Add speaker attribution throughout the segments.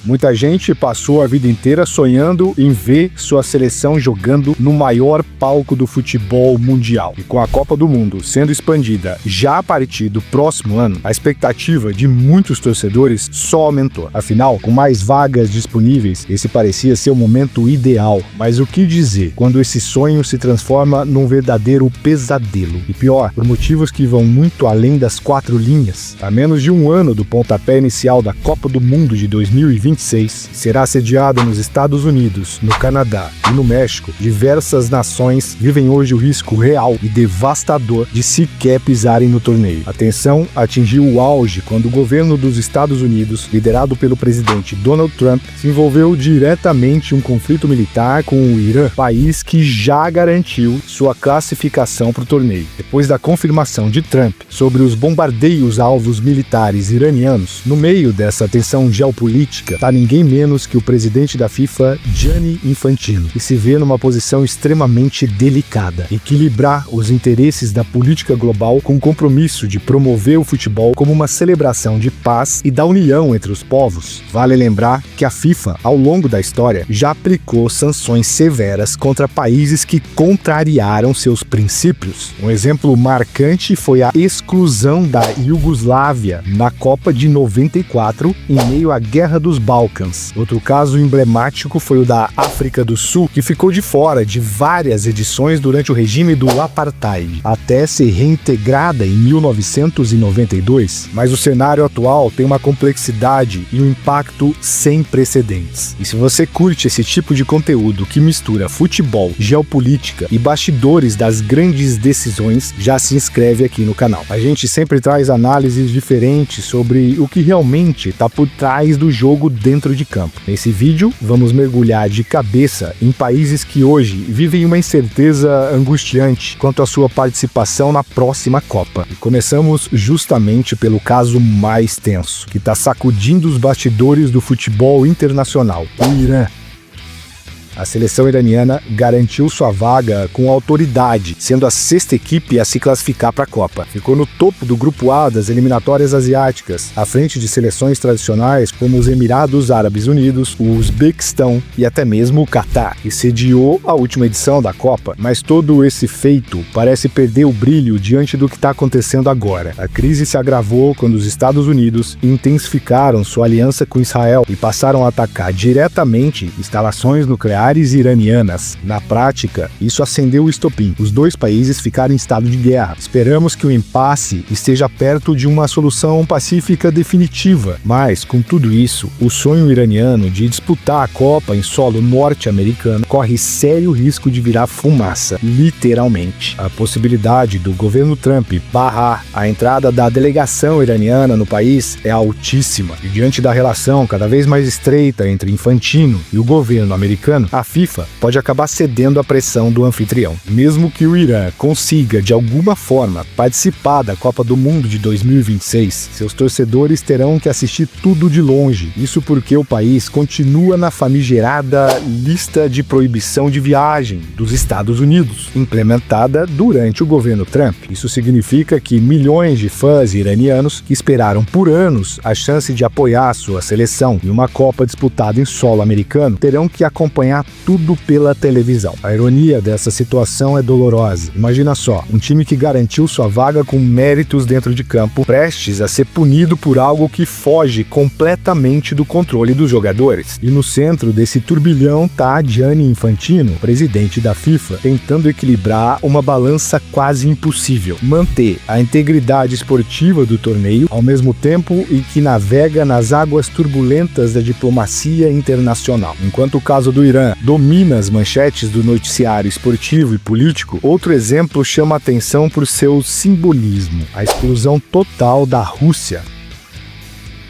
Speaker 1: Muita gente passou a vida inteira sonhando em ver sua seleção jogando no maior palco do futebol mundial. E com a Copa do Mundo sendo expandida já a partir do próximo ano, a expectativa de muitos torcedores só aumentou. Afinal, com mais vagas disponíveis, esse parecia ser o momento ideal. Mas o que dizer quando esse sonho se transforma num verdadeiro pesadelo? E pior, por motivos que vão muito além das 4 linhas. A menos de um ano do pontapé inicial da Copa do Mundo de 2026, será sediada nos Estados Unidos, no Canadá e no México. Diversas nações vivem hoje o risco real e devastador de sequer pisarem no torneio. A tensão atingiu o auge quando o governo dos Estados Unidos, liderado pelo presidente Donald Trump, se envolveu diretamente em um conflito militar com o Irã, país que já garantiu sua classificação para o torneio. Depois da confirmação de Trump sobre os bombardeios a alvos militares iranianos, no meio dessa tensão geopolítica está ninguém menos que o presidente da FIFA, Gianni Infantino, que se vê numa posição extremamente delicada: equilibrar os interesses da política global com o compromisso de promover o futebol como uma celebração de paz e da união entre os povos. Vale lembrar que a FIFA, ao longo da história, já aplicou sanções severas contra países que contrariaram seus princípios. Um exemplo marcante foi a exclusão da Iugoslávia na Copa de 94, em meio à Guerra dos Balcãs. Outro caso emblemático foi o da África do Sul, que ficou de fora de várias edições durante o regime do Apartheid, até ser reintegrada em 1992. Mas o cenário atual tem uma complexidade e um impacto sem precedentes. E se você curte esse tipo de conteúdo que mistura futebol, geopolítica e bastidores das grandes decisões, já se inscreve aqui no canal. A gente sempre traz análises diferentes sobre o que realmente está por trás do jogo dentro de campo. Nesse vídeo, vamos mergulhar de cabeça em países que hoje vivem uma incerteza angustiante quanto à sua participação na próxima Copa. E começamos justamente pelo caso mais tenso, que está sacudindo os bastidores do futebol internacional: o Irã. A seleção iraniana garantiu sua vaga com autoridade, sendo a 6ª equipe a se classificar para a Copa. Ficou no topo do grupo A das eliminatórias asiáticas, à frente de seleções tradicionais como os Emirados Árabes Unidos, o Uzbequistão e até mesmo o Catar, que sediou a última edição da Copa. Mas todo esse feito parece perder o brilho diante do que está acontecendo agora. A crise se agravou quando os Estados Unidos intensificaram sua aliança com Israel e passaram a atacar diretamente instalações nucleares iranianas. Na prática, isso acendeu o estopim. Os dois países ficaram em estado de guerra. Esperamos que o impasse esteja perto de uma solução pacífica definitiva. Mas, com tudo isso, o sonho iraniano de disputar a Copa em solo norte-americano corre sério risco de virar fumaça, literalmente. A possibilidade do governo Trump barrar a entrada da delegação iraniana no país é altíssima. E diante da relação cada vez mais estreita entre Infantino e o governo americano, a FIFA pode acabar cedendo à pressão do anfitrião. Mesmo que o Irã consiga, de alguma forma, participar da Copa do Mundo de 2026, seus torcedores terão que assistir tudo de longe. Isso porque o país continua na famigerada lista de proibição de viagem dos Estados Unidos, implementada durante o governo Trump. Isso significa que milhões de fãs iranianos que esperaram por anos a chance de apoiar sua seleção em uma Copa disputada em solo americano terão que acompanhar tudo pela televisão. A ironia dessa situação é dolorosa. Imagina só, um time que garantiu sua vaga com méritos dentro de campo, prestes a ser punido por algo que foge completamente do controle dos jogadores. E no centro desse turbilhão tá Gianni Infantino, presidente da FIFA, tentando equilibrar uma balança quase impossível: manter a integridade esportiva do torneio ao mesmo tempo em que navega nas águas turbulentas da diplomacia internacional. Enquanto o caso do Irã domina as manchetes do noticiário esportivo e político, outro exemplo chama a atenção por seu simbolismo: a exclusão total da Rússia.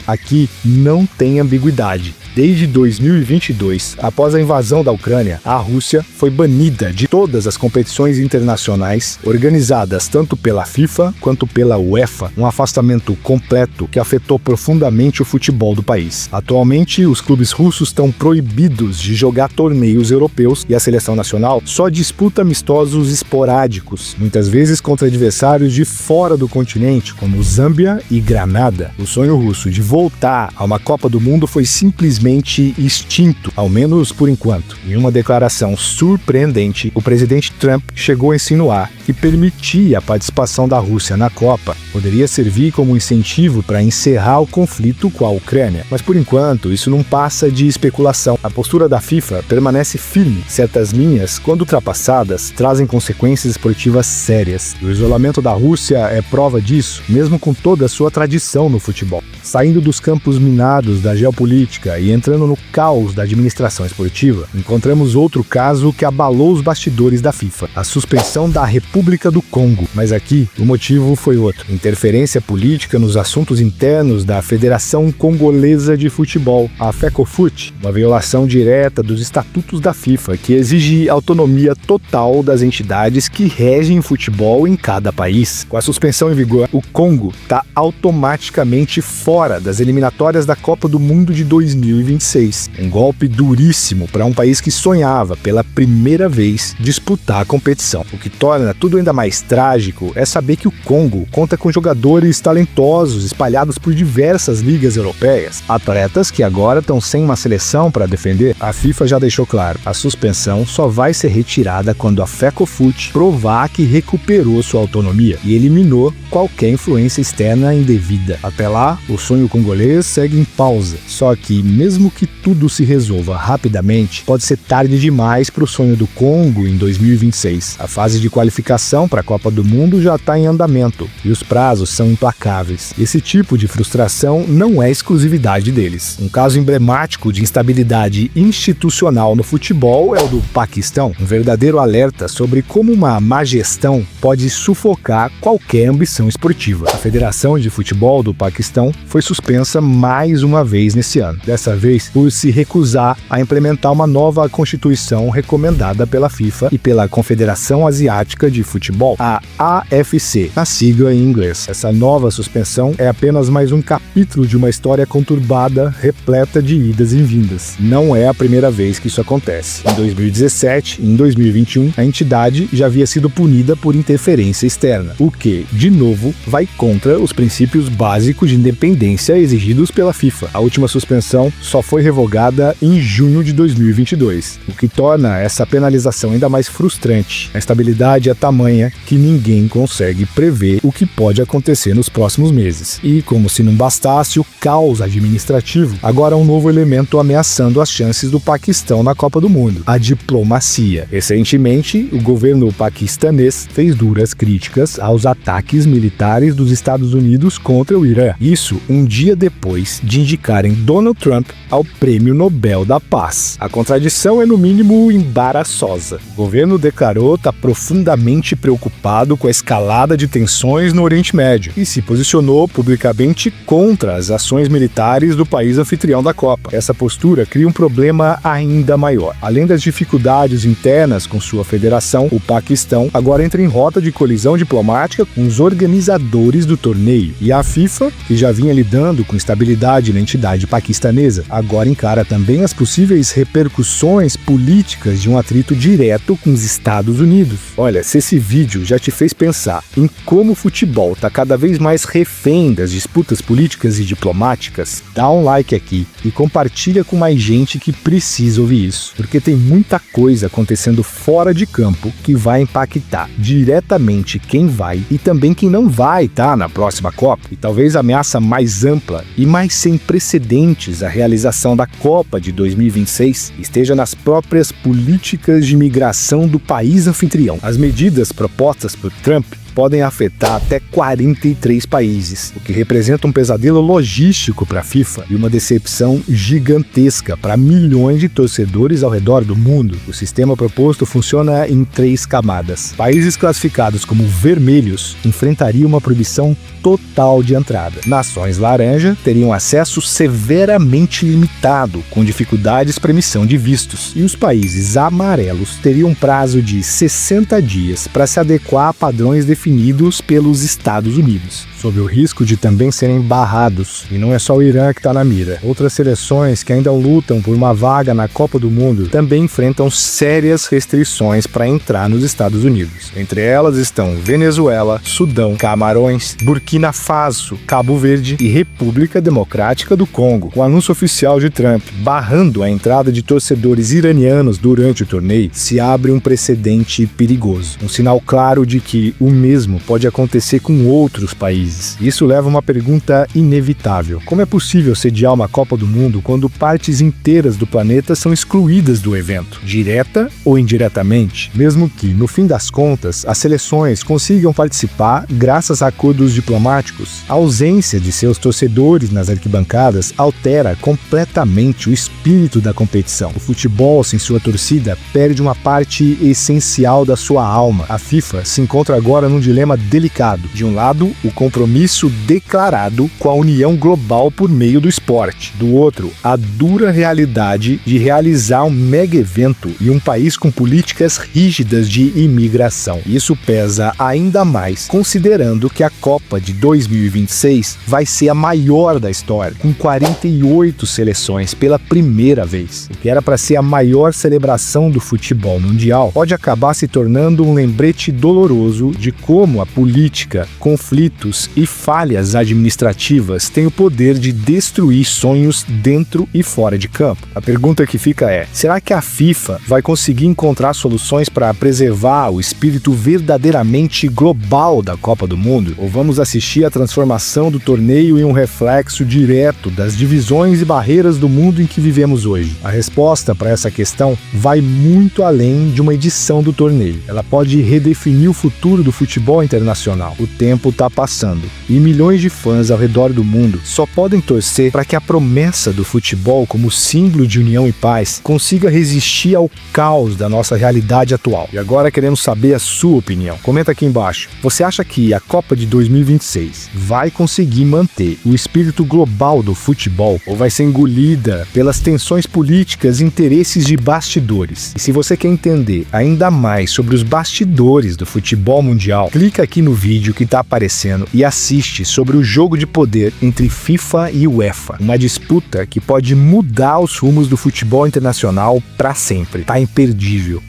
Speaker 1: Aqui não tem ambiguidade. Desde 2022, após a invasão da Ucrânia, a Rússia foi banida de todas as competições internacionais organizadas tanto pela FIFA quanto pela UEFA, um afastamento completo que afetou profundamente o futebol do país. Atualmente, os clubes russos estão proibidos de jogar torneios europeus e a seleção nacional só disputa amistosos esporádicos, muitas vezes contra adversários de fora do continente, como Zâmbia e Granada. O sonho russo de voltar a uma Copa do Mundo foi simplesmente extinto, ao menos por enquanto. Em uma declaração surpreendente, o presidente Trump chegou a insinuar que permitir a participação da Rússia na Copa poderia servir como incentivo para encerrar o conflito com a Ucrânia. Mas por enquanto, isso não passa de especulação. A postura da FIFA permanece firme. Certas linhas, quando ultrapassadas, trazem consequências esportivas sérias. O isolamento da Rússia é prova disso, mesmo com toda a sua tradição no futebol. Saindo dos campos minados da geopolítica e entrando no caos da administração esportiva, encontramos outro caso que abalou os bastidores da FIFA, a suspensão da República do Congo. Mas aqui, o motivo foi outro: interferência política nos assuntos internos da Federação Congolesa de Futebol, a FECOFUT, uma violação direta dos estatutos da FIFA, que exige autonomia total das entidades que regem o futebol em cada país. Com a suspensão em vigor, o Congo está automaticamente fora das eliminatórias da Copa do Mundo de 2026. Um golpe duríssimo para um país que sonhava, pela primeira vez, disputar a competição. O que torna tudo ainda mais trágico é saber que o Congo conta com jogadores talentosos espalhados por diversas ligas europeias, atletas que agora estão sem uma seleção para defender. A FIFA já deixou claro, a suspensão só vai ser retirada quando a FECOFUT provar que recuperou sua autonomia e eliminou qualquer influência externa indevida. Até lá, o sonho congolês segue em pausa. Só que, mesmo que tudo se resolva rapidamente, pode ser tarde demais para o sonho do Congo em 2026. A fase de qualificação para a Copa do Mundo já está em andamento e os prazos são implacáveis. Esse tipo de frustração não é exclusividade deles. Um caso emblemático de instabilidade institucional no futebol é o do Paquistão, um verdadeiro alerta sobre como uma má gestão pode sufocar qualquer ambição esportiva. A Federação de Futebol do Paquistão foi suspensa mais uma vez nesse ano, dessa vez por se recusar a implementar uma nova constituição recomendada pela FIFA e pela Confederação Asiática de Futebol, a AFC, a sigla em inglês. Essa nova suspensão é apenas mais um capítulo de uma história conturbada, repleta de idas e vindas. Não é a primeira vez que isso acontece. Em 2017 e em 2021, a entidade já havia sido punida por interferência externa, o que, de novo, vai contra os princípios básicos de independência exigidos pela FIFA. A última suspensão só foi revogada em junho de 2022, o que torna essa penalização ainda mais frustrante. A instabilidade é tamanha que ninguém consegue prever o que pode acontecer nos próximos meses. E, como se não bastasse o caos administrativo, agora há um novo elemento ameaçando as chances do Paquistão na Copa do Mundo: a diplomacia. Recentemente, o governo paquistanês fez duras críticas aos ataques militares dos Estados Unidos contra o Irã. Isso um dia depois de indicarem Donald Trump ao Prêmio Nobel da Paz. A contradição é, no mínimo, embaraçosa. O governo declarou estar profundamente preocupado com a escalada de tensões no Oriente Médio e se posicionou publicamente contra as ações militares do país anfitrião da Copa. Essa postura cria um problema ainda maior. Além das dificuldades internas com sua federação, o Paquistão agora entra em rota de colisão diplomática com os organizadores do torneio. E a FIFA, que já vinha lidando com instabilidade na entidade paquistanesa, agora encara também as possíveis repercussões políticas de um atrito direto com os Estados Unidos. Olha, se esse vídeo já te fez pensar em como o futebol está cada vez mais refém das disputas políticas e diplomáticas, dá um like aqui e compartilha com mais gente que precisa ouvir isso, porque tem muita coisa acontecendo fora de campo que vai impactar diretamente quem vai e também quem não vai estar na próxima Copa. E talvez a ameaça mais ampla e mais sem precedentes à realização da Copa de 2026 esteja nas próprias políticas de imigração do país anfitrião. As medidas propostas por Trump podem afetar até 43 países, o que representa um pesadelo logístico para a FIFA e uma decepção gigantesca para milhões de torcedores ao redor do mundo. O sistema proposto funciona em 3 camadas. Países classificados como vermelhos enfrentariam uma proibição total de entrada. Nações laranja teriam acesso severamente limitado, com dificuldades para emissão de vistos. E os países amarelos teriam um prazo de 60 dias para se adequar a padrões definidos definidos pelos Estados Unidos, sob o risco de também serem barrados. E não é só o Irã que está na mira. Outras seleções que ainda lutam por uma vaga na Copa do Mundo também enfrentam sérias restrições para entrar nos Estados Unidos. Entre elas estão Venezuela, Sudão, Camarões, Burkina Faso, Cabo Verde e República Democrática do Congo. O anúncio oficial de Trump barrando a entrada de torcedores iranianos durante o torneio se abre um precedente perigoso. Um sinal claro de que o mesmo pode acontecer com outros países. Isso leva a uma pergunta inevitável. Como é possível sediar uma Copa do Mundo quando partes inteiras do planeta são excluídas do evento, direta ou indiretamente? Mesmo que, no fim das contas, as seleções consigam participar graças a acordos diplomáticos, a ausência de seus torcedores nas arquibancadas altera completamente o espírito da competição. O futebol sem sua torcida perde uma parte essencial da sua alma. A FIFA se encontra agora num dilema delicado. De um lado, o compromisso declarado com a união global por meio do esporte. Do outro, a dura realidade de realizar um mega evento em um país com políticas rígidas de imigração. Isso pesa ainda mais, considerando que a Copa de 2026 vai ser a maior da história, com 48 seleções pela primeira vez. O que era para ser a maior celebração do futebol mundial pode acabar se tornando um lembrete doloroso de como a política, conflitos e falhas administrativas têm o poder de destruir sonhos dentro e fora de campo. A pergunta que fica é: será que a FIFA vai conseguir encontrar soluções para preservar o espírito verdadeiramente global da Copa do Mundo? Ou vamos assistir à transformação do torneio em um reflexo direto das divisões e barreiras do mundo em que vivemos hoje? A resposta para essa questão vai muito além de uma edição do torneio. Ela pode redefinir o futuro do futebol internacional. O tempo está passando e milhões de fãs ao redor do mundo só podem torcer para que a promessa do futebol como símbolo de união e paz consiga resistir ao caos da nossa realidade atual. E agora queremos saber a sua opinião. Comenta aqui embaixo. Você acha que a Copa de 2026 vai conseguir manter o espírito global do futebol ou vai ser engolida pelas tensões políticas e interesses de bastidores? E se você quer entender ainda mais sobre os bastidores do futebol mundial, clica aqui no vídeo que está aparecendo e assiste sobre o jogo de poder entre FIFA e UEFA, uma disputa que pode mudar os rumos do futebol internacional para sempre. Tá imperdível.